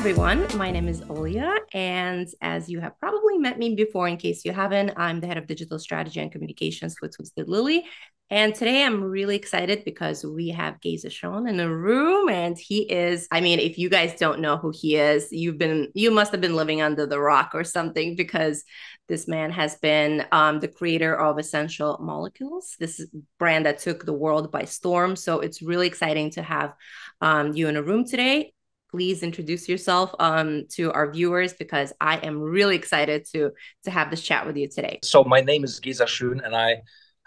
everyone. My name is Olia, and as you have probably met me before, in case you haven't, I'm the head of digital strategy and communications for twistedlily. And today I'm really excited because we have Geza Schoen in the room, and he is, I mean, if you guys don't know who he is, you must have been living under the rock or something, because this man has been the creator of Escentric Molecules. This is a brand that took the world by storm. So it's really exciting to have you in a room today. Please introduce yourself to our viewers, because I am really excited to have this chat with you today. So my name is Geza Schoen, and I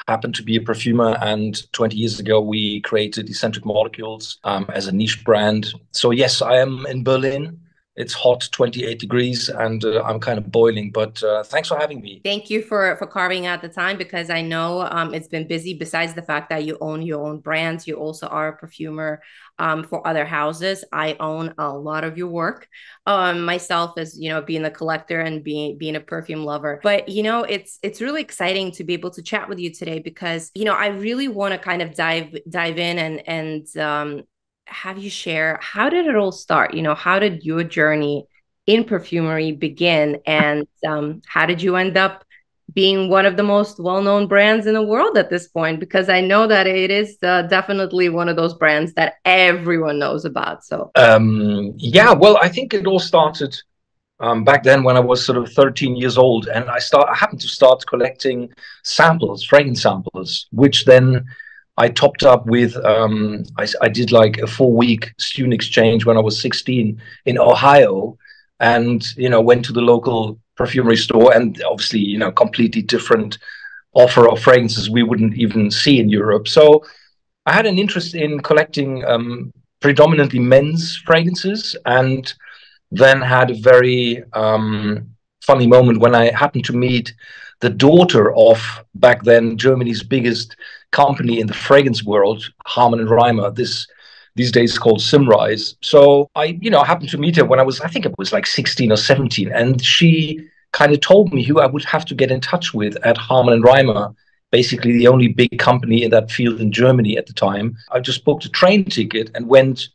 happen to be a perfumer. And 20 years ago, we created Escentric Molecules as a niche brand. So yes, I am in Berlin. It's hot, 28 degrees, and I'm kind of boiling, but thanks for having me. Thank you for carving out the time, because I know it's been busy. Besides the fact that you own your own brands, you also are a perfumer for other houses. I own a lot of your work myself, as you know, being a collector and being a perfume lover. But you know, it's really exciting to be able to chat with you today, because you know, I really want to kind of dive in and have you share, how did it all start? You know, how did your journey in perfumery begin, and how did you end up being one of the most well-known brands in the world at this point? Because I know that it is definitely one of those brands that everyone knows about. So yeah, well, I think it all started back then when I was sort of 13 years old, and I happened to start collecting samples, fragrance samples, which then I topped up with, I did like a 4-week student exchange when I was 16 in Ohio, and, you know, went to the local perfumery store, and obviously, you know, completely different offer of fragrances we wouldn't even see in Europe. So I had an interest in collecting predominantly men's fragrances, and then had a very funny moment when I happened to meet the daughter of, back then, Germany's biggest company in the fragrance world, Harman & Reimer, these days called Symrise. So I, you know, happened to meet her when I think it was like 16 or 17, and she kind of told me who I would have to get in touch with at Harman & Reimer, basically the only big company in that field in Germany at the time. I just booked a train ticket and went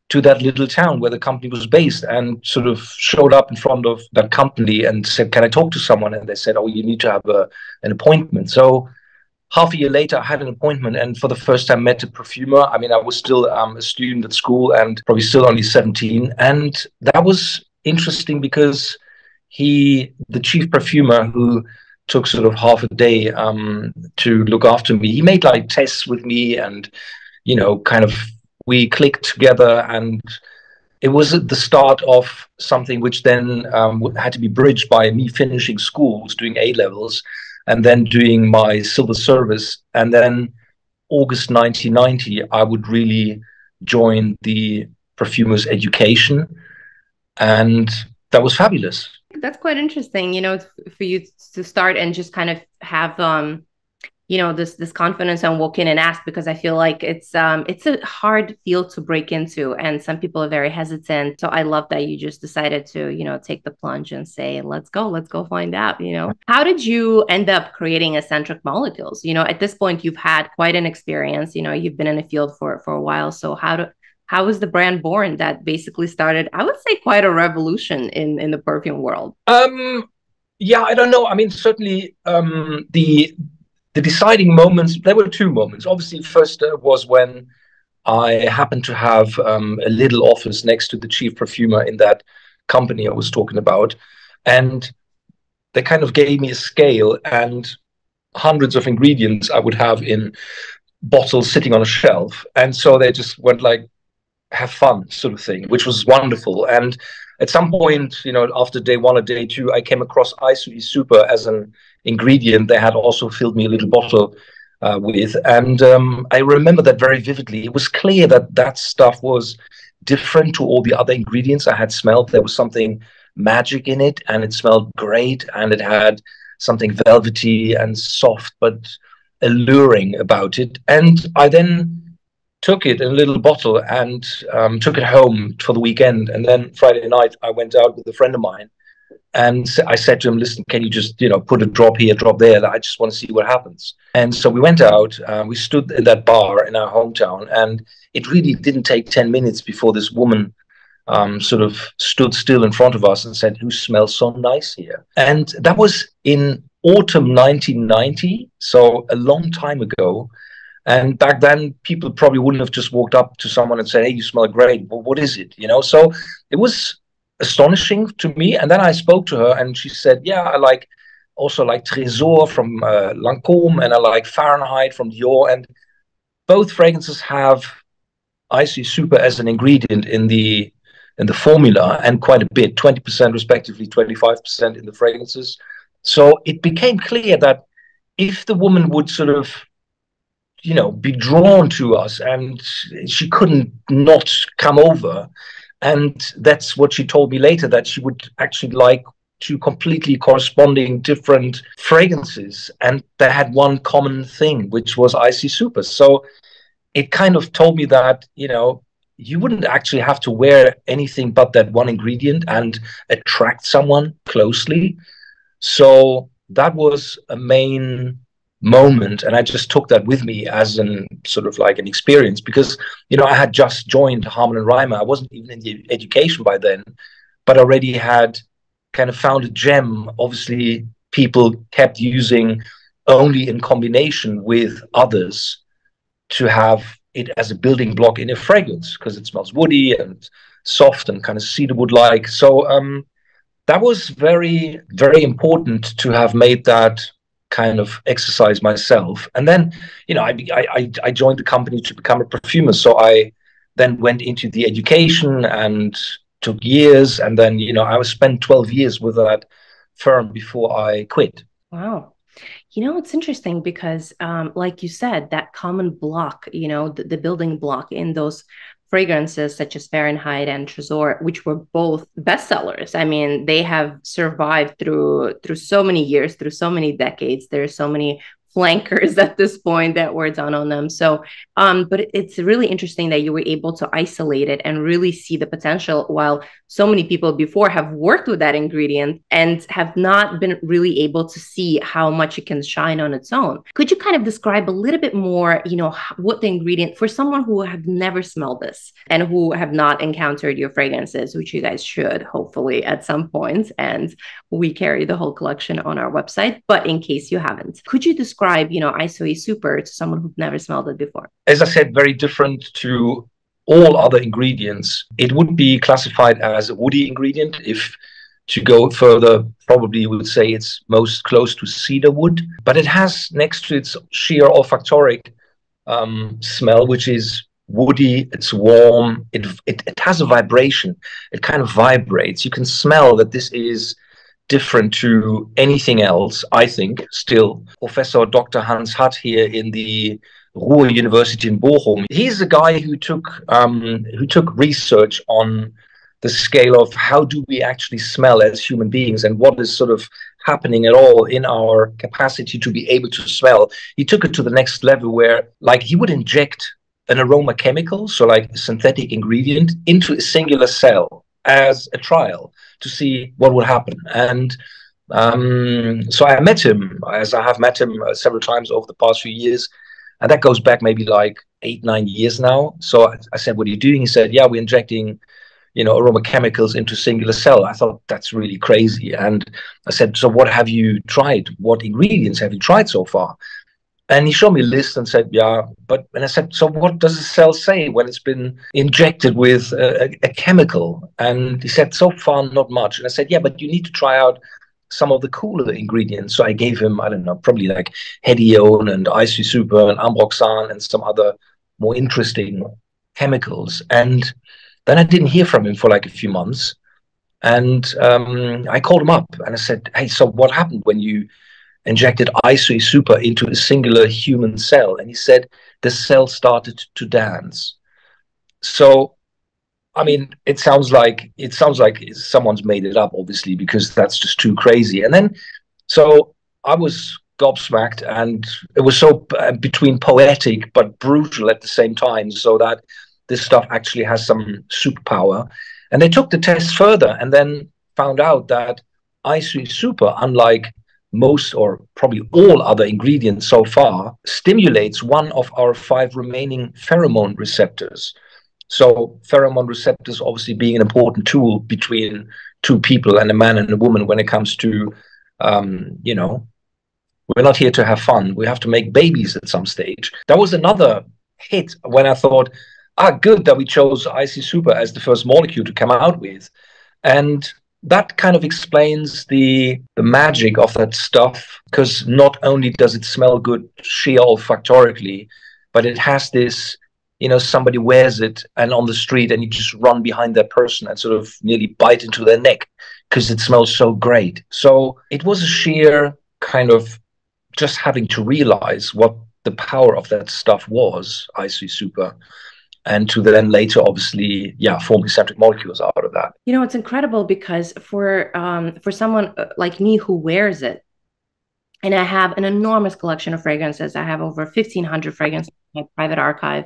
to that little town where the company was based, and sort of showed up in front of that company and said, "Can I talk to someone?" And they said, "Oh, you need to have an appointment." So half a year later, I had an appointment, and for the first time met a perfumer. I mean, I was still a student at school, and probably still only 17. And that was interesting because the chief perfumer, who took sort of half a day to look after me, he made like tests with me, and, you know, kind of, we clicked together, and it was at the start of something which then had to be bridged by me finishing school, doing A levels, and then doing my civil service. And then August 1990, I would really join the perfumer's education, and that was fabulous. that's quite interesting, you know, for you to start and just kind of have you know, this confidence and walk in and ask, because I feel like it's a hard field to break into, and some people are very hesitant. So I love that you just decided to, you know, take the plunge and say, let's go find out. You know, how did you end up creating Escentric Molecules? You know, at this point you've had quite an experience, you know, you've been in the field for a while. So how was the brand born that basically started, I would say, quite a revolution in the perfume world? Yeah, I don't know. I mean, certainly the deciding moments, there were 2 moments. Obviously, first was when I happened to have a little office next to the chief perfumer in that company I was talking about. And they kind of gave me a scale and hundreds of ingredients I would have in bottles sitting on a shelf. And so they just went like, have fun, sort of thing, which was wonderful. And at some point, you know, after day 1 or day 2, I came across Isui Super as an ingredient they had also filled me a little bottle with. And I remember that very vividly. It was clear that that stuff was different to all the other ingredients I had smelled. There was something magic in it, and it smelled great, and it had something velvety and soft but alluring about it. And I then took it in a little bottle and took it home for the weekend. And then Friday night, I went out with a friend of mine, and I said to him, "Listen, can you just, you know, put a drop here, drop there? I just want to see what happens." And so we went out, we stood in that bar in our hometown, and it really didn't take 10 minutes before this woman sort of stood still in front of us and said, "Who smells so nice here?" And that was in autumn 1990, so a long time ago. And back then, people probably wouldn't have just walked up to someone and said, "Hey, you smell great. Well, what is it?" So it was astonishing to me. And then I spoke to her, and she said, "Yeah, I also like Trésor from Lancôme, and I like Fahrenheit from Dior. And both fragrances have IC Super as an ingredient in the formula, and quite a bit, 20% respectively, 25% in the fragrances." So it became clear that if the woman would sort of be drawn to us, and she couldn't not come over. And that's what she told me later, that she would actually like two completely corresponding different fragrances, and they had one common thing, which was IC Super. So it kind of told me that you wouldn't actually have to wear anything but that one ingredient and attract someone closely. So that was a main moment, and I just took that with me as an sort of like an experience, because I had just joined Harman and Reimer. I wasn't even in the education by then, but already had kind of found a gem. Obviously, people kept using only in combination with others to have it as a building block in a fragrance, because it smells woody and soft and kind of cedarwood like. So that was very, very important to have made that kind of exercise myself. And then, I joined the company to become a perfumer. So I then went into the education and took years. And then, I was spent 12 years with that firm before I quit. Wow. It's interesting because, like you said, that common block, the building block in those fragrances such as Fahrenheit and Trésor, which were both bestsellers. I mean, they have survived through so many years, through so many decades. There's so many flankers at this point that were done on them. So, but it's really interesting that you were able to isolate it and really see the potential, while so many people before have worked with that ingredient and have not been really able to see how much it can shine on its own. Could you kind of describe a little bit more, what the ingredient, for someone who have never smelled this and who have not encountered your fragrances, which you guys should hopefully at some point, and we carry the whole collection on our website, but in case you haven't, could you describe, ISOE Super to someone who's never smelled it before? As I said, very different to all other ingredients. It would be classified as a woody ingredient. If to go further, probably would say it's most close to cedar wood, but it has, next to its sheer olfactoric smell, which is woody, it's warm, it has a vibration, it kind of vibrates. You can smell that this is different to anything else, I think, still. Professor Dr. Hans Hatt here in the Ruhr University in Bochum, he's a guy who took research on the scale of how do we actually smell as human beings, and what is sort of happening at all in our capacity to be able to smell. He took it to the next level, where like he would inject an aroma chemical, so like a synthetic ingredient, into a singular cell as a trial to see what would happen. And so I met him, as I have met him several times over the past few years. And that goes back maybe like 8-9 years now. So I said, "What are you doing?" He said, "Yeah, we're injecting, aroma chemicals into singular cell." I thought, that's really crazy. And I said, "So what have you tried? What ingredients have you tried so far?" And he showed me a list and said, "Yeah, but," and I said, "So what does the cell say when it's been injected with a chemical?" And he said, "So far, not much." And I said, "Yeah, but you need to try out some of the cooler ingredients." So I gave him, I don't know, probably like Hedione and IC Super and Ambroxan and some other more interesting chemicals. And then I didn't hear from him for like a few months. And I called him up and I said, "Hey, so what happened when you injected ISOE Super into a singular human cell?" And he said, "The cell started to dance." So, I mean, it sounds like someone's made it up, obviously, because that's just too crazy. And then, so I was gobsmacked, and it was so between poetic but brutal at the same time, so that this stuff actually has some superpower. And they took the test further and then found out that ISOE Super, unlike most or probably all other ingredients so far, stimulates one of our 5 remaining pheromone receptors. So pheromone receptors obviously being an important tool between two people, and a man and a woman, when it comes to, you know, we're not here to have fun. We have to make babies at some stage. That was another hit when I thought, good that we chose IC Super as the first molecule to come out with. And that kind of explains the magic of that stuff, because not only does it smell good sheer olfactorically, but it has this, somebody wears it and on the street and you just run behind that person and sort of nearly bite into their neck because it smells so great. So it was a sheer kind of just having to realize what the power of that stuff was, IC Super, and to then later, obviously, form Escentric Molecules out of that. It's incredible because for someone like me who wears it, and I have an enormous collection of fragrances. I have over 1,500 fragrances in my private archive,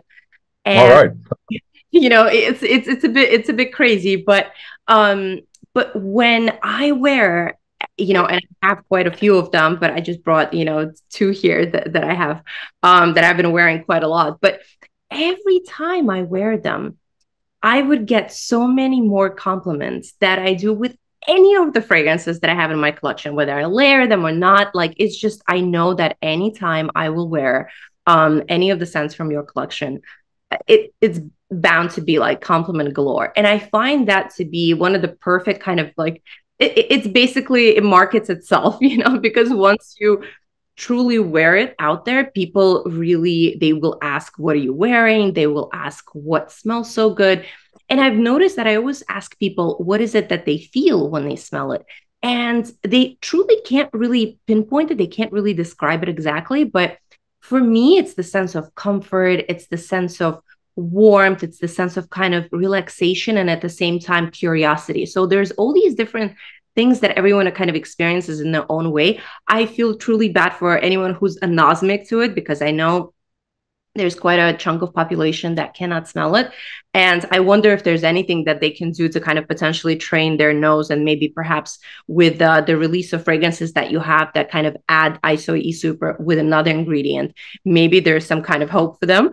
and all right, it's a bit crazy, but when I wear, and I have quite a few of them, but I just brought, two here that I have, that I've been wearing quite a lot. But every time I wear them, I would get so many more compliments that I do with any of the fragrances that I have in my collection, whether I layer them or not. Like, it's just, I know that anytime I will wear any of the scents from your collection, it's bound to be like compliment galore. And I find that to be one of the perfect kind of like, it's basically, it markets itself, because once you truly wear it out there, people really, they will ask, what are you wearing? They will ask, what smells so good? And I've noticed that I always ask people, what is it that they feel when they smell it? And they truly can't really pinpoint it. They can't really describe it exactly. But for me, it's the sense of comfort. It's the sense of warmth. It's the sense of kind of relaxation, and at the same time, curiosity. So there's all these different things that everyone kind of experiences in their own way. I feel truly bad for anyone who's anosmic to it, because I know there's quite a chunk of population that cannot smell it. And I wonder if there's anything that they can do to kind of potentially train their nose, and maybe perhaps with the release of fragrances that you have that kind of add ISO Super with another ingredient, maybe there's some kind of hope for them.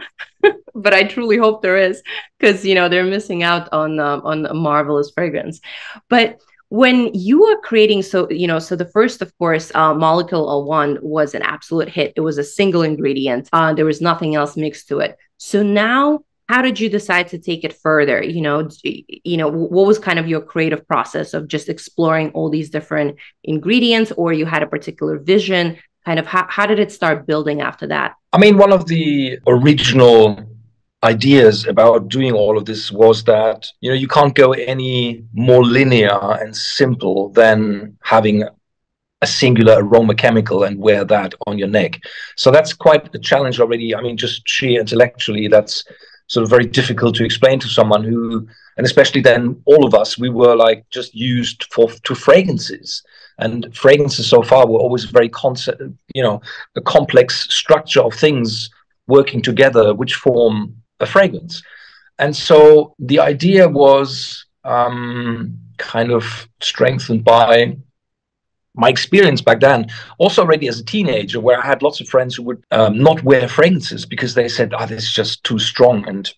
But I truly hope there is, because, they're missing out on a marvelous fragrance. But when you are creating, so the first, of course, Molecule 01 was an absolute hit. It was a single ingredient. There was nothing else mixed to it. So now, how did you decide to take it further? What was kind of your creative process of just exploring all these different ingredients, or you had a particular vision? Kind of how did it start building after that? I mean, one of the original ideas about doing all of this was that, you can't go any more linear and simple than having a singular aroma chemical and wear that on your neck. So that's quite a challenge already. I mean, just sheer intellectually, that's sort of very difficult to explain to someone who, and especially then all of us, we were like just used to fragrances. And fragrances so far were always very a complex structure of things working together, which form a fragrance. And so the idea was kind of strengthened by my experience back then, also already as a teenager, where I had lots of friends who would not wear fragrances because they said, this is just too strong and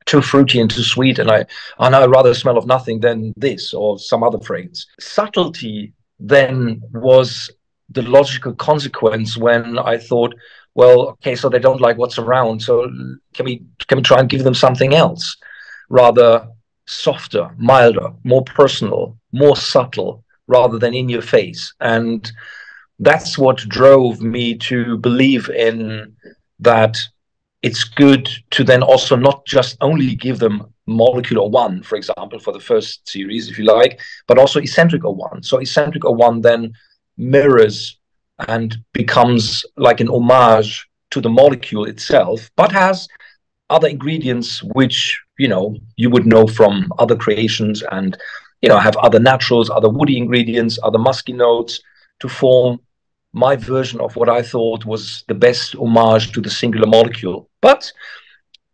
too fruity and too sweet, and I'd rather smell of nothing than this or some other fragrance. Subtlety then was the logical consequence when I thought, well, okay, so they don't like what's around, so can we try and give them something else, rather softer, milder, more personal, more subtle, rather than in your face. And that's what drove me to believe in that it's good to then also not just only give them Molecule 01, for example, for the first series, if you like, but also Escentric 01. So Escentric 01 then mirrors and becomes like an homage to the molecule itself, but has other ingredients which, you would know from other creations, and, have other naturals, other woody ingredients, other musky notes, to form my version of what I thought was the best homage to the singular molecule. But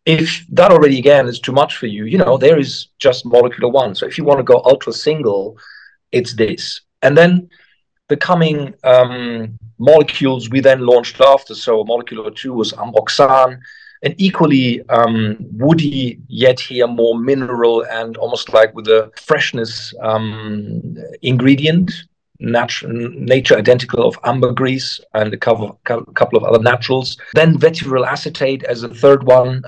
if that already, again, is too much for you, there is just Molecule 01. So if you want to go ultra single, it's this. And then the coming molecules we then launched after. So Molecule 02 was Ambroxan, an equally woody, yet here more mineral and almost like with a freshness ingredient, nature identical of ambergris and a couple of other naturals. Then vetiver acetate as a third one,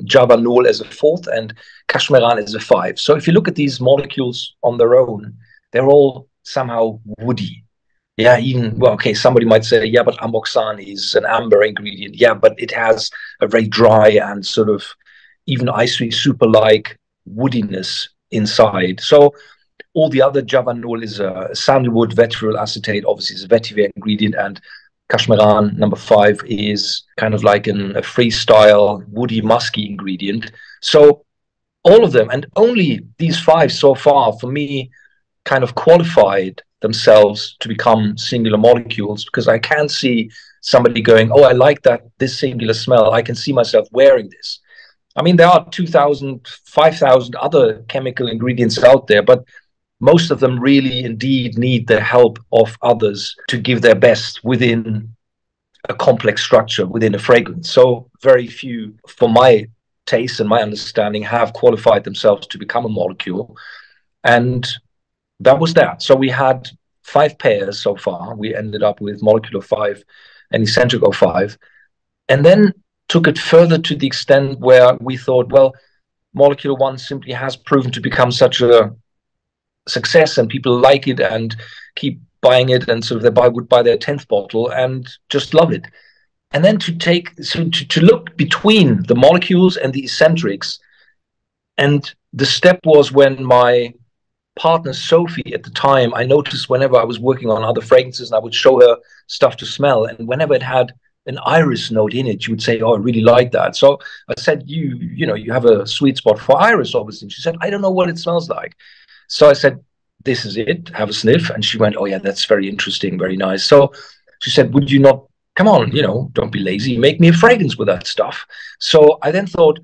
javanol as a fourth, and cashmeran as a five. So if you look at these molecules on their own, they're all somehow woody. Yeah, even, well, okay, somebody might say, yeah, but amboxan is an amber ingredient. Yeah, but it has a very dry and sort of even icy super-like woodiness inside. So all the other javanol is a sandalwood, vetiver acetate, obviously is a vetiver ingredient, and cashmeran, number five, is kind of like a freestyle, woody, musky ingredient. So all of them, and only these five so far, for me, kind of qualified themselves to become singular molecules, because I can see somebody going, oh, I like that, this singular smell. I can see myself wearing this. I mean, there are 2,000, 5,000 other chemical ingredients out there, but most of them really indeed need the help of others to give their best within a complex structure, within a fragrance. So very few, for my taste and my understanding, have qualified themselves to become a molecule. And that was that. So we had 5 pairs so far. We ended up with Molecular 5 and Escentric 05. And then took it further to the extent where we thought, well, Molecular 1 simply has proven to become such a success and people like it and keep buying it, and sort of would buy their 10th bottle and just love it. And then to look between the molecules and the eccentrics. And the step was when my partner Sophie, at the time, I noticed whenever I was working on other fragrances and I would show her stuff to smell, and whenever it had an iris note in it, she would say, oh, I really like that. So I said, you know, you have a sweet spot for iris, obviously. And she said, I don't know what it smells like. So I said, this is it, have a sniff. And she went, oh yeah, that's very interesting, very nice. So she said, would you not, come on, you know, don't be lazy, make me a fragrance with that stuff. So I then thought,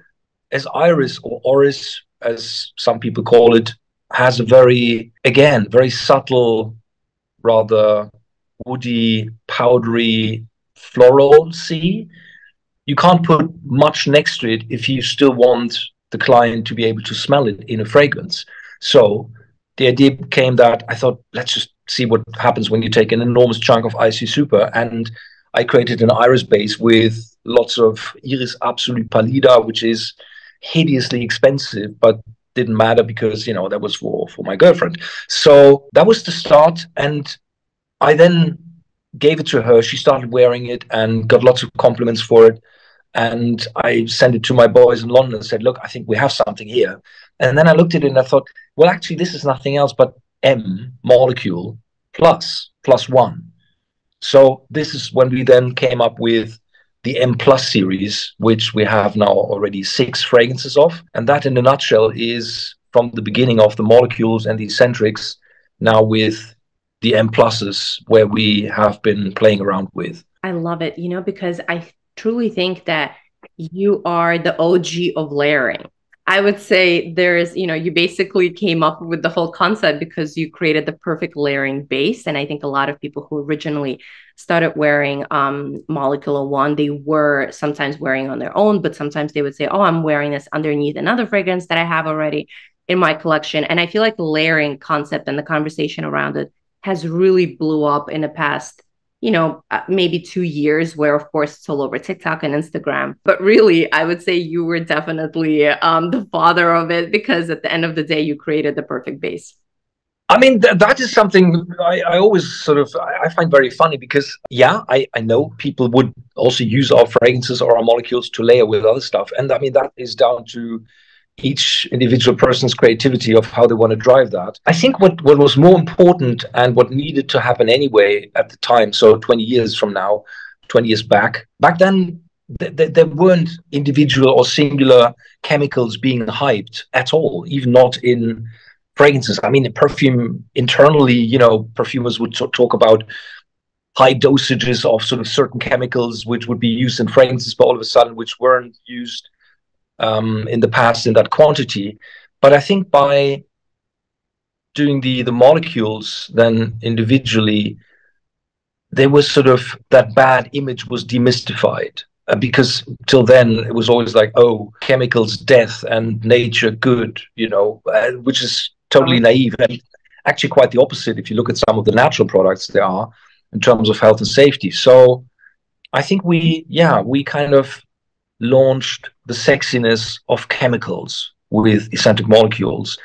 as iris, or oris, as some people call it, has a very, again, very subtle, rather woody, powdery, floral sea. You can't put much next to it if you still want the client to be able to smell it in a fragrance. So the idea became that I thought, let's just see what happens when you take an enormous chunk of Icy Super. And I created an iris base with lots of Iris Absolute Pallida, which is hideously expensive, but didn't matter because, you know, that was for my girlfriend. So that was the start. And I then gave it to her. She started wearing it and got lots of compliments for it. And I sent it to my boys in London and said, look, I think we have something here. And then I looked at it and I thought, well, actually, this is nothing else but M molecule plus one. So this is when we then came up with the M Plus series, which we have now already 6 fragrances of. And that, in a nutshell, is from the beginning of the molecules and the eccentrics, now with the M Pluses, where we have been playing around with. I love it, you know, because I truly think that you are the OG of layering. I would say there's, you know, you basically came up with the whole concept because you created the perfect layering base. And I think a lot of people who originally started wearing Molecular One, they were sometimes wearing on their own, but sometimes they would say, oh, I'm wearing this underneath another fragrance that I have already in my collection. And I feel like the layering concept and the conversation around it has really blew up in the past, you know, maybe 2 years, where of course it's all over TikTok and Instagram. But really, I would say you were definitely the father of it, because at the end of the day, you created the perfect base. I mean, that is something I always sort of, I find very funny because, yeah, I know people would also use our fragrances or our molecules to layer with other stuff. And I mean, that is down to each individual person's creativity of how they want to drive that. I think what was more important and what needed to happen anyway at the time, so 20 years from now, 20 years back then, there weren't individual or singular chemicals being hyped at all, even not in fragrances. I mean, in perfume internally, you know, perfumers would talk about high dosages of sort of certain chemicals which would be used in fragrances, but all of a sudden which weren't used in the past in that quantity. But I think by doing the molecules then individually, there was sort of that bad image was demystified. because till then it was always like, oh, chemicals, death, and nature, good, which is totally naive. And actually quite the opposite if you look at some of the natural products there are in terms of health and safety. So I think we kind of launched the sexiness of chemicals with Escentric Molecules.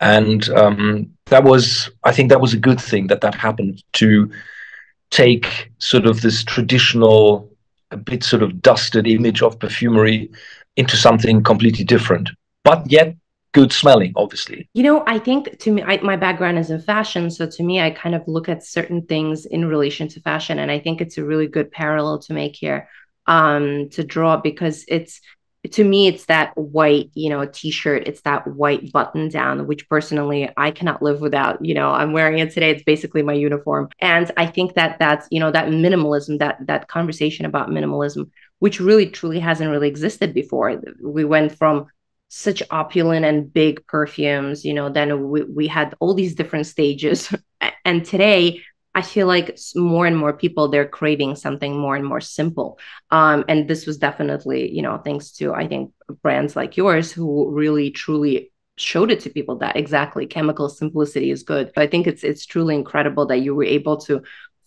And I think that was a good thing that happened, to take sort of this traditional, a bit sort of dusted image of perfumery into something completely different, but yet good smelling, obviously. I think to me, my background is in fashion. So to me, I kind of look at certain things in relation to fashion. And I think it's a really good parallel to make here, to draw, because to me, it's that white, t-shirt. It's that white button down, which personally I cannot live without. I'm wearing it today. It's basically my uniform. And I think that's, that minimalism, that conversation about minimalism, which really truly hasn't really existed before. We went from such opulent and big perfumes, then we had all these different stages. And today, I feel like more and more people, they're craving something more and more simple. And this was definitely, thanks to, I think, brands like yours who really truly showed it to people that exactly chemical simplicity is good. I think it's truly incredible that you were able to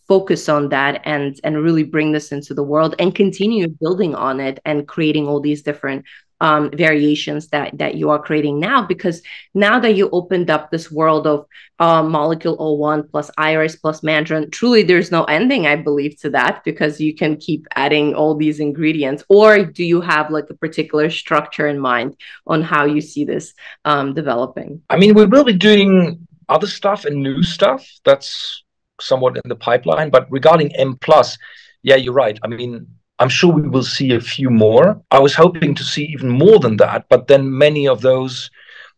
focus on that and really bring this into the world and continue building on it and creating all these different variations that you are creating now, because now that you opened up this world of molecule oh 01 plus iris plus mandarin, truly there's no ending, I believe, to that, because you can keep adding all these ingredients. Or do you have like a particular structure in mind on how you see this developing? I mean, we will be doing other stuff and new stuff that's somewhat in the pipeline, but regarding M plus, yeah, you're right. I mean, I'm sure we will see a few more. I was hoping to see even more than that, but then many of those,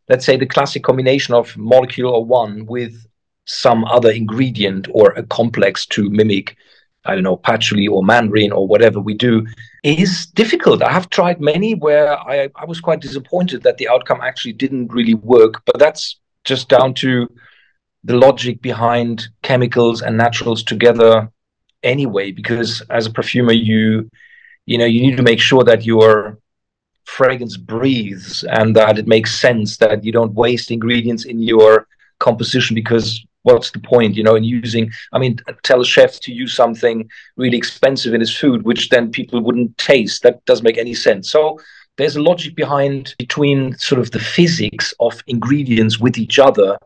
let's say the classic combination of molecule or one with some other ingredient or a complex to mimic, I don't know, patchouli or mandarin or whatever we do, is difficult. I have tried many where I was quite disappointed that the outcome actually didn't really work, but that's just down to the logic behind chemicals and naturals together anyway, because as a perfumer, you need to make sure that your fragrance breathes and that it makes sense, that you don't waste ingredients in your composition, because what's the point, in using, I mean, tell a chef to use something really expensive in his food, which then people wouldn't taste. That doesn't make any sense. So there's a logic between sort of the physics of ingredients with each other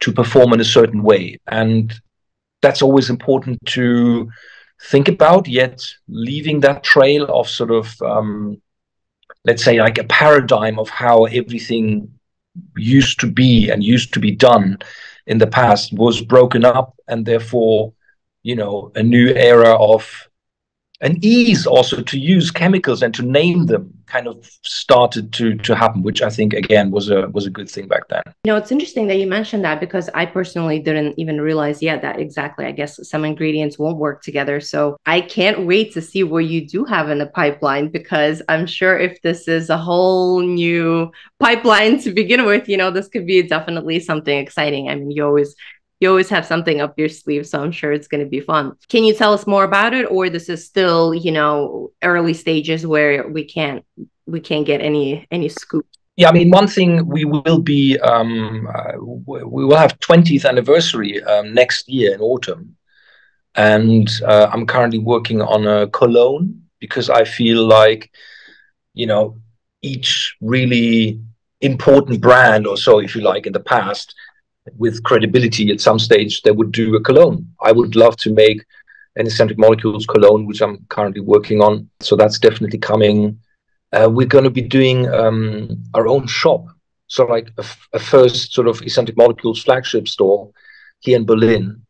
to perform in a certain way. And that's always important to think about, yet leaving that trail of sort of, let's say, like a paradigm of how everything used to be and used to be done in the past was broken up, and therefore, a new era of an ease also to use chemicals and to name them kind of started to happen, which I think again was a good thing back then. It's interesting that you mentioned that, because I personally didn't even realize yet that exactly, I guess, some ingredients won't work together. So I can't wait to see what you do have in the pipeline, because I'm sure if this is a whole new pipeline to begin with, this could be definitely something exciting. I mean, you always have something up your sleeve, so I'm sure it's going to be fun. Can you tell us more about it, or this is still, early stages where we can't get any scoop? Yeah, I mean, one thing we will have 20th anniversary next year in autumn, and I'm currently working on a cologne, because I feel like, each really important brand or so, if you like, in the past, with credibility at some stage, they would do a cologne. I would love to make an Escentric Molecules cologne, which I'm currently working on. So that's definitely coming. We're going to be doing our own shop. So like a first sort of Escentric Molecules flagship store here in Berlin,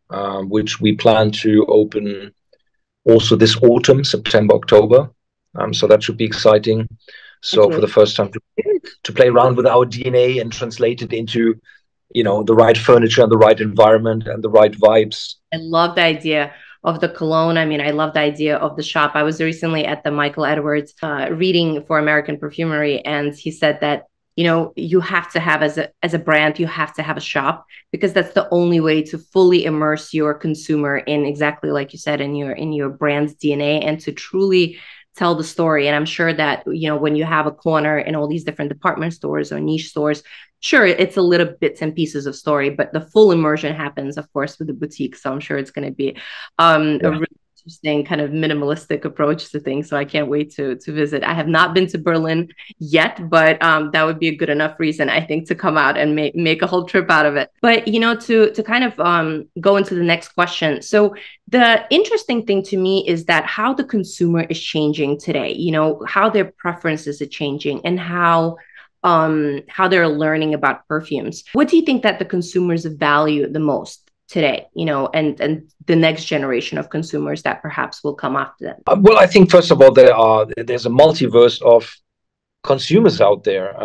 which we plan to open also this autumn, September, October. So that should be exciting. So for the first time to play around with our DNA and translate it into the right furniture and the right environment and the right vibes. I love the idea of the cologne. I mean, I love the idea of the shop. I was recently at the Michael Edwards reading for American Perfumery, and he said that, you have to have, as a brand, you have to have a shop, because that's the only way to fully immerse your consumer in, exactly like you said, in your brand's DNA, and to truly tell the story. And I'm sure that, you know, when you have a corner in all these different department stores or niche stores, sure, it's a little bits and pieces of story, but the full immersion happens, of course, with the boutique. So I'm sure it's going to be a Yeah. really interesting kind of minimalistic approach to things. So I can't wait to visit. I have not been to Berlin yet, but that would be a good enough reason, I think, to come out and make a whole trip out of it. But you know, to kind of go into the next question. So the interesting thing to me is that how the consumer is changing today. You know, how their preferences are changing and how they're learning about perfumes. What do you think that the consumers value the most today, you know, and the next generation of consumers that perhaps will come after them? Well, I think first of all, there's a multiverse of consumers out there.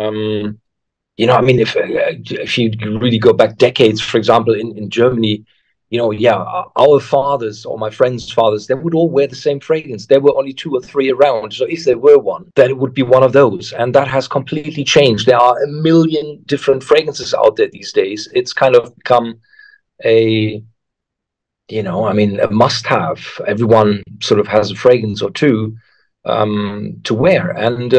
You know, I mean, if you really go back decades, for example, in Germany, you know, yeah, our fathers or my friends' fathers, they would all wear the same fragrance. There were only two or three around. So if there were one, then it would be one of those. And that has completely changed. There are a million different fragrances out there these days. It's kind of become a, you know, I mean, a must-have. Everyone sort of has a fragrance or two to wear. And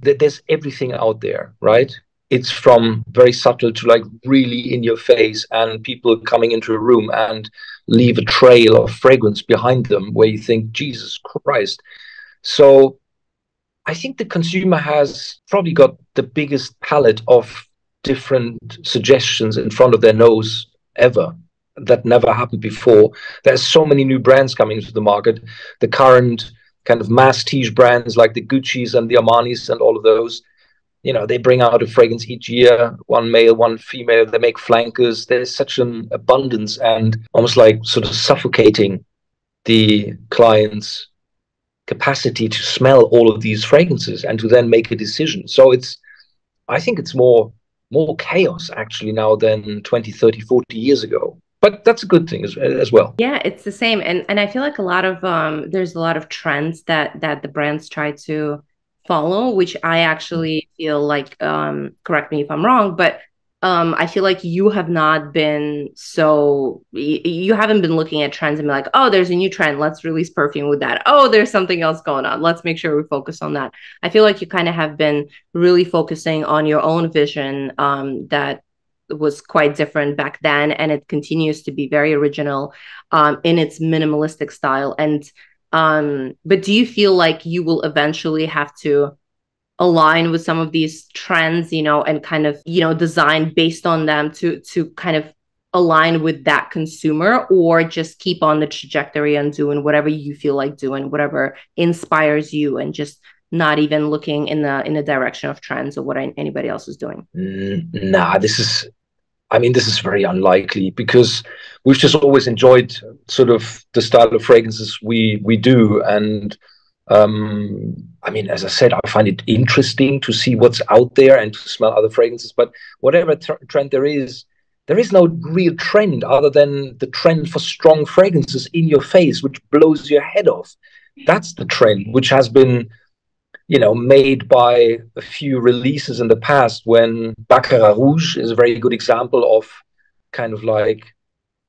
there's everything out there, right? It's from very subtle to like really in your face, and people coming into a room and leave a trail of fragrance behind them where you think, Jesus Christ. So I think the consumer has probably got the biggest palette of different suggestions in front of their nose ever. That never happened before. There's so many new brands coming into the market. The current kind of masstige brands like the Gucci's and the Armani's and all of those, you know, they bring out a fragrance each year, one male, one female. They make flankers. There's such an abundance and almost like sort of suffocating the client's capacity to smell all of these fragrances and to then make a decision. So I think it's more chaos actually now than 20, 30, 40 years ago. But that's a good thing as well. Yeah, it's the same. And I feel like a lot of there's a lot of trends that the brands try to follow, which I actually feel like correct me if I'm wrong, but I feel like you have not been you haven't been looking at trends and be like, oh, there's a new trend, let's release perfume with that. Oh, there's something else going on, let's make sure we focus on that. I feel like you kind of have been really focusing on your own vision that was quite different back then, and it continues to be very original in its minimalistic style. And but do you feel like you will eventually have to align with some of these trends, you know, and kind of, you know, design based on them to kind of align with that consumer, or just keep on the trajectory and doing whatever you feel like doing, whatever inspires you, and just not even looking in the direction of trends or what anybody else is doing? Nah, this is very unlikely because we've just always enjoyed sort of the style of fragrances we do. And I mean, as I said, I find it interesting to see what's out there and to smell other fragrances. But whatever trend there is no real trend other than the trend for strong fragrances in your face, which blows your head off. That's the trend, which has been, you know, made by a few releases in the past. When Baccarat Rouge is a very good example of kind of like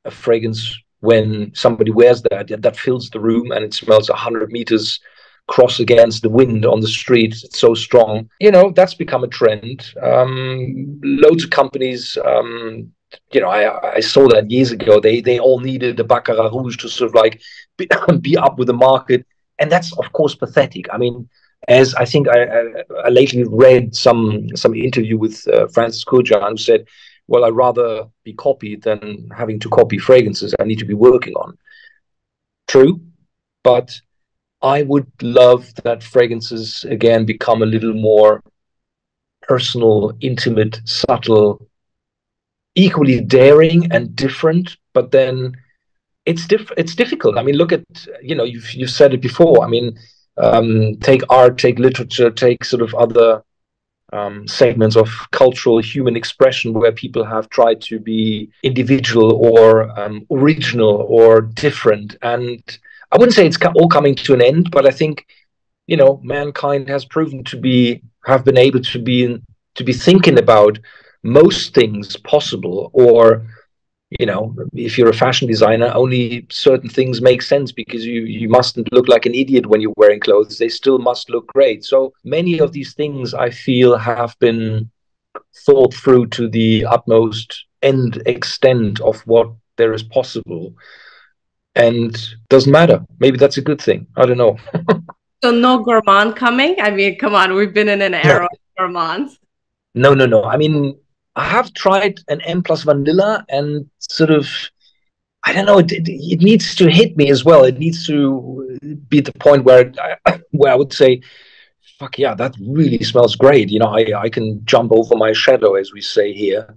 a fragrance when somebody wears that fills the room and it smells 100 meters cross against the wind on the street. It's so strong. You know, that's become a trend. Loads of companies, you know, I saw that years ago. They all needed the Baccarat Rouge to sort of like be up with the market. And that's, of course, pathetic. I mean, as I think I lately read some interview with Francis Kurjan, who said, well, I'd rather be copied than having to copy fragrances I need to be working on. True, but I would love that fragrances, again, become a little more personal, intimate, subtle, equally daring and different, but then it's difficult. I mean, look at, you know, you've said it before. I mean, take art, take literature, take sort of other segments of cultural human expression where people have tried to be individual or original or different. And I wouldn't say it's all coming to an end, but I think, you know, mankind has proven have been able to be thinking about most things possible, or you know, if you're a fashion designer, only certain things make sense because you mustn't look like an idiot when you're wearing clothes. They still must look great. So many of these things I feel have been thought through to the utmost end extent of what there is possible. And doesn't matter. Maybe that's a good thing. I don't know. So no gourmand coming? I mean, come on, we've been in an No, era of gourmands. no. I mean, I have tried an M plus vanilla and sort of, I don't know, it needs to hit me as well. It needs to be the point where I would say, fuck yeah, that really smells great. You know, I can jump over my shadow, as we say here,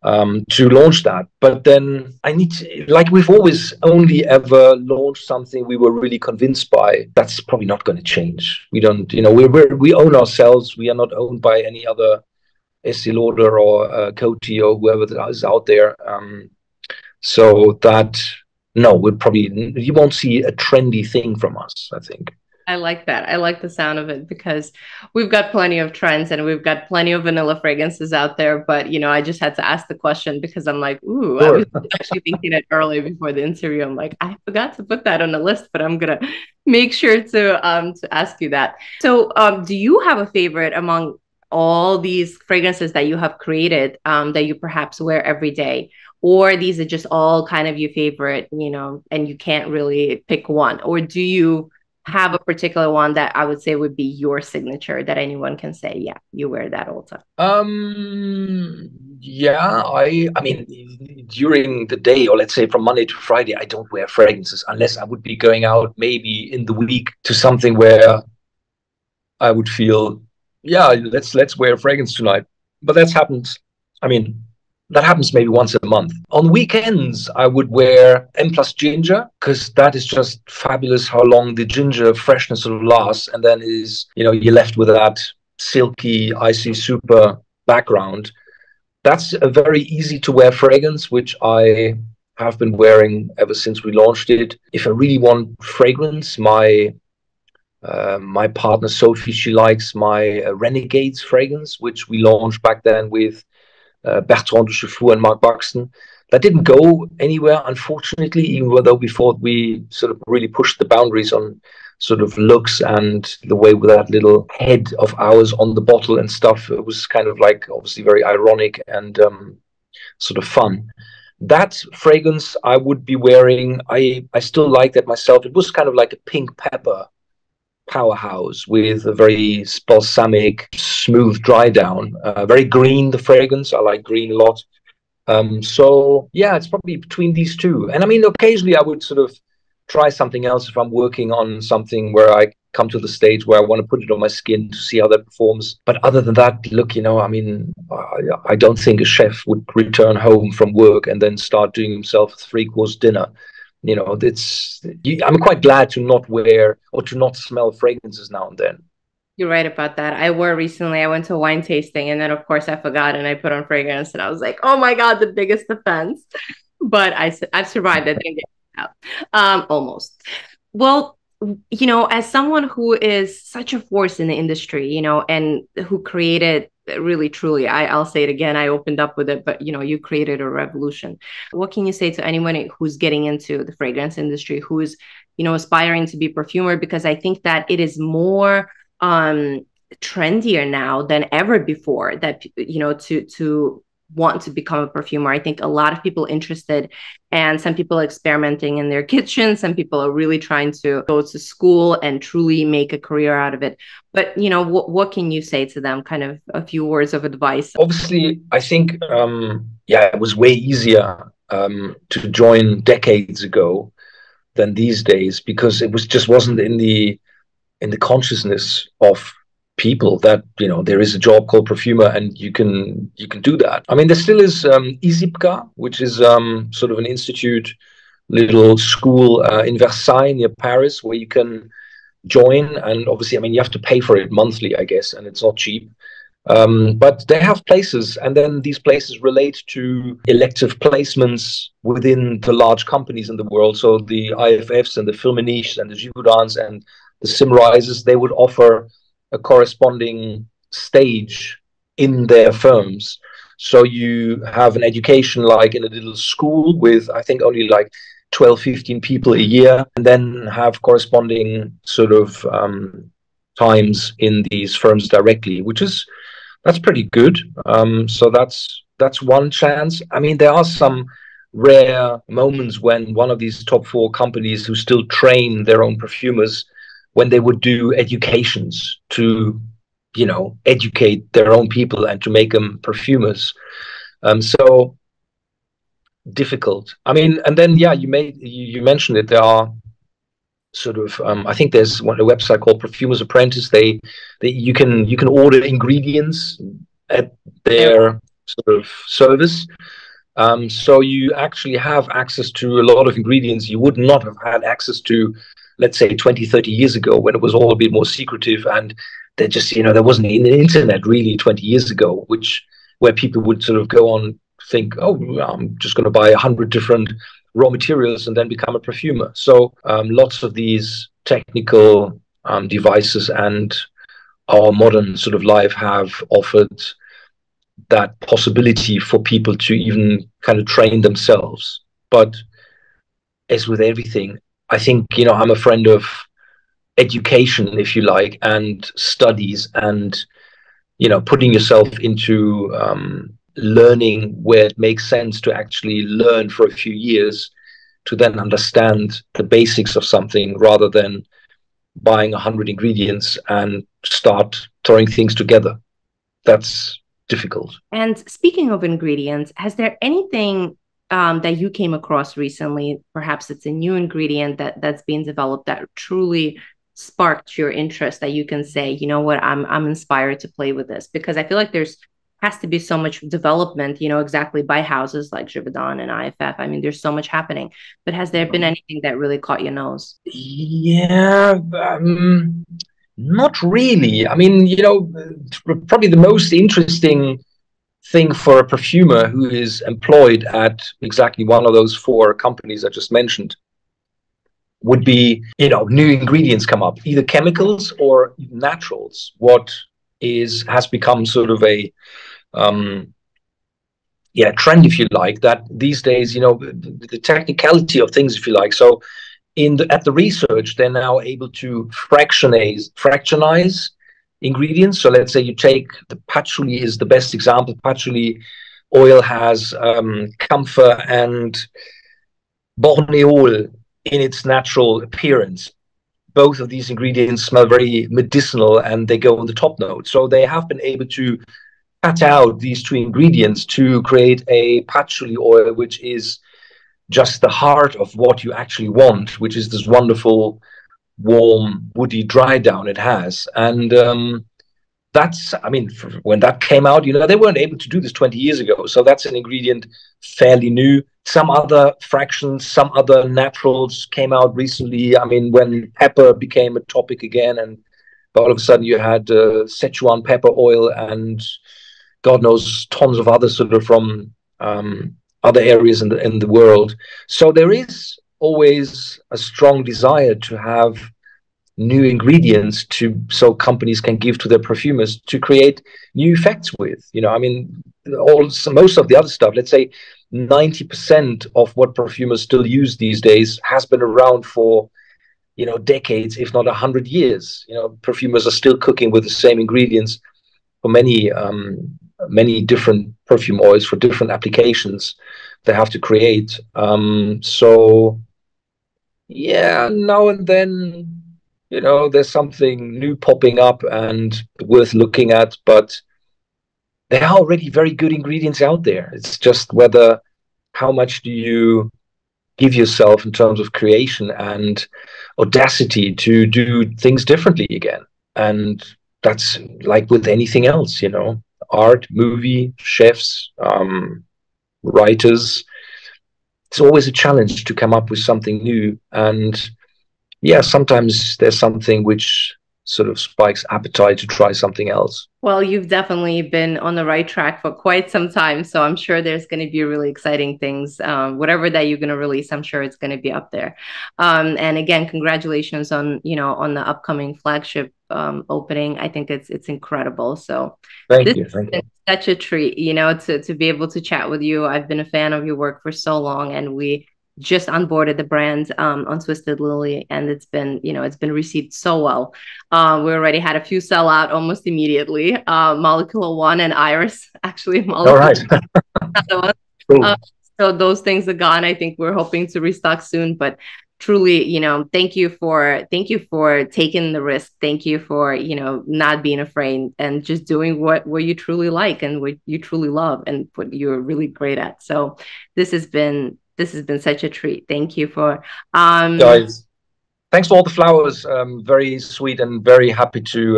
to launch that. But then I need to, like we've always only ever launched something we were really convinced by. That's probably not going to change. We don't, you know, we own ourselves. We are not owned by any other Estee Lauder or Coty or whoever is out there. So that, no, we'll probably, you won't see a trendy thing from us, I think. I like that. I like the sound of it because we've got plenty of trends and we've got plenty of vanilla fragrances out there. But, you know, I just had to ask the question because I'm like, ooh, I was Sure. actually thinking it early before the interview. I'm like, I forgot to put that on the list, but I'm gonna make sure to ask you that. So, do you have a favorite among all these fragrances that you have created that you perhaps wear every day? Or these are just all kind of your favorite, you know, and you can't really pick one? Or do you have a particular one that I would say would be your signature that anyone can say, yeah, you wear that all the time? Yeah, I mean, during the day, or let's say from Monday to Friday, I don't wear fragrances unless I would be going out maybe in the week to something where I would feel, yeah, let's wear a fragrance tonight. But that's happens. I mean, that happens maybe once a month. On weekends, I would wear M plus ginger because that is just fabulous how long the ginger freshness sort of lasts, and then is, you know, you're left with that silky, icy, super background. That's a very easy to wear fragrance, which I have been wearing ever since we launched it. If I really want fragrance, my partner Sophie, she likes my Renegades fragrance, which we launched back then with Bertrand de Chauffour and Mark Buxton. That didn't go anywhere, unfortunately, even though we thought we sort of really pushed the boundaries on sort of looks and the way with that little head of ours on the bottle and stuff. It was kind of like obviously very ironic and sort of fun. That fragrance I would be wearing, I still like that myself. It was kind of like a pink pepper powerhouse with a very balsamic, smooth dry down. Very green, the fragrance. I like green a lot. So yeah, it's probably between these two. And I mean, occasionally I would sort of try something else if I'm working on something where I come to the stage where I want to put it on my skin to see how that performs. But other than that, look, you know, I mean, I don't think a chef would return home from work and then start doing himself a three-course dinner. You know, I'm quite glad to not wear or to not smell fragrances now and then. You're right about that. I wore recently, I went to a wine tasting and then of course I forgot and I put on fragrance and I was like, oh my God, the biggest offense. But I've survived. I didn't get out. Almost. Well, you know, as someone who is such a force in the industry, you know, and who created really truly, I'll say it again, I opened up with it, but you know, you created a revolution. What can you say to anyone who's getting into the fragrance industry, who's, you know, aspiring to be perfumer? Because I think that it is more trendier now than ever before that, you know, to want to become a perfumer. I think a lot of people interested, and some people are experimenting in their kitchen. Some people are really trying to go to school and truly make a career out of it. But you know, what can you say to them? Kind of a few words of advice. Obviously, I think yeah, it was way easier to join decades ago than these days because it was just wasn't in the consciousness of people that, you know, there is a job called perfumer and you can do that. I mean, there still is ISIPCA, which is sort of an institute, little school in Versailles near Paris, where you can join. And obviously, I mean, you have to pay for it monthly, I guess, and it's not cheap. But they have places, and then these places relate to elective placements within the large companies in the world. So the IFFs and the Firmenich and the Givaudan's and the Simrises, they would offer a corresponding stage in their firms. So you have an education like in a little school with, I think, only like 12, 15 people a year, and then have corresponding sort of times in these firms directly, which is that's pretty good. So that's one chance. I mean, there are some rare moments when one of these top four companies who still train their own perfumers, when they would do educations to, educate their own people and to make them perfumers. So difficult. I mean, and then yeah, you mentioned it. There are sort of I think there's a website called Perfumers Apprentice. They you can order ingredients at their sort of service. So you actually have access to a lot of ingredients you would not have had access to, let's say 20, 30 years ago, when it was all a bit more secretive, and there just, there wasn't an internet really 20 years ago, where people would sort of go on, think, oh, I'm just going to buy 100 different raw materials and then become a perfumer. So lots of these technical devices and our modern sort of life have offered that possibility for people to even kind of train themselves. But as with everything, I think, I'm a friend of education, if you like, and studies, and, putting yourself into learning where it makes sense to actually learn for a few years to then understand the basics of something, rather than buying 100 ingredients and start throwing things together. That's difficult. And speaking of ingredients, has there anything that you came across recently? Perhaps it's a new ingredient that's being developed that truly sparked your interest, that you can say, you know what, I'm inspired to play with this, because I feel like there's has to be so much development, exactly, by houses like Givaudan and IFF. I mean, there's so much happening. But has there been anything that really caught your nose? Yeah, not really. I mean, probably the most interesting thing for a perfumer who is employed at exactly one of those four companies I just mentioned would be, new ingredients come up, either chemicals or naturals. What has become sort of a trend, if you like, that these days, the technicality of things, if you like. So at the research, they're now able to fractionize ingredients. So let's say you take the patchouli is the best example. Patchouli oil has camphor and borneol in its natural appearance. Both of these ingredients smell very medicinal, and they go on the top note. So they have been able to cut out these two ingredients to create a patchouli oil, which is just the heart of what you actually want, which is this wonderful, warm, woody dry down it has. And I mean, when that came out, they weren't able to do this 20 years ago. So that's an ingredient fairly new. Some other fractions, some other naturals came out recently. I mean, when pepper became a topic again, and all of a sudden you had Szechuan pepper oil, and God knows tons of others sort of from other areas in the world. So there is always a strong desire to have new ingredients so companies can give to their perfumers to create new effects with. I mean, most of the other stuff, let's say 90% of what perfumers still use these days, has been around for decades, if not 100 years. Perfumers are still cooking with the same ingredients for many different perfume oils for different applications they have to create. So yeah, now and then, there's something new popping up and worth looking at, but there are already very good ingredients out there. It's just how much do you give yourself in terms of creation and audacity to do things differently again. And that's like with anything else, art, movie, chefs, writers. It's always a challenge to come up with something new. And yeah, sometimes there's something which sort of spikes appetite to try something else. Well, you've definitely been on the right track for quite some time, so I'm sure there's going to be really exciting things. Whatever that you're going to release, I'm sure it's going to be up there. And again, congratulations on on the upcoming flagship opening. I think it's incredible. So Thank this you. Thank has you. been such a treat, to be able to chat with you. I've been a fan of your work for so long, and we just onboarded the brand on Twisted Lily, and it's been received so well. We already had a few sell out almost immediately. Molecule One and Iris, actually, All Molecule right. One. Uh, Cool. so those things are gone. I think we're hoping to restock soon, but truly, thank you for taking the risk. Thank you for not being afraid and just doing what you truly like and what you truly love and what you're really great at. So this has been such a treat. Thank you for Guys, thanks for all the flowers. Very sweet and very happy to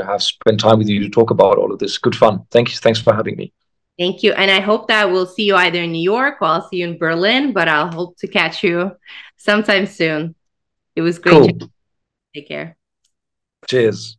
have spent time with you to talk about all of this. Good fun. Thank you. Thanks for having me. Thank you. And I hope that we'll see you either in New York or I'll see you in Berlin, but I'll hope to catch you sometime soon. It was great. Cool. Take care. Cheers.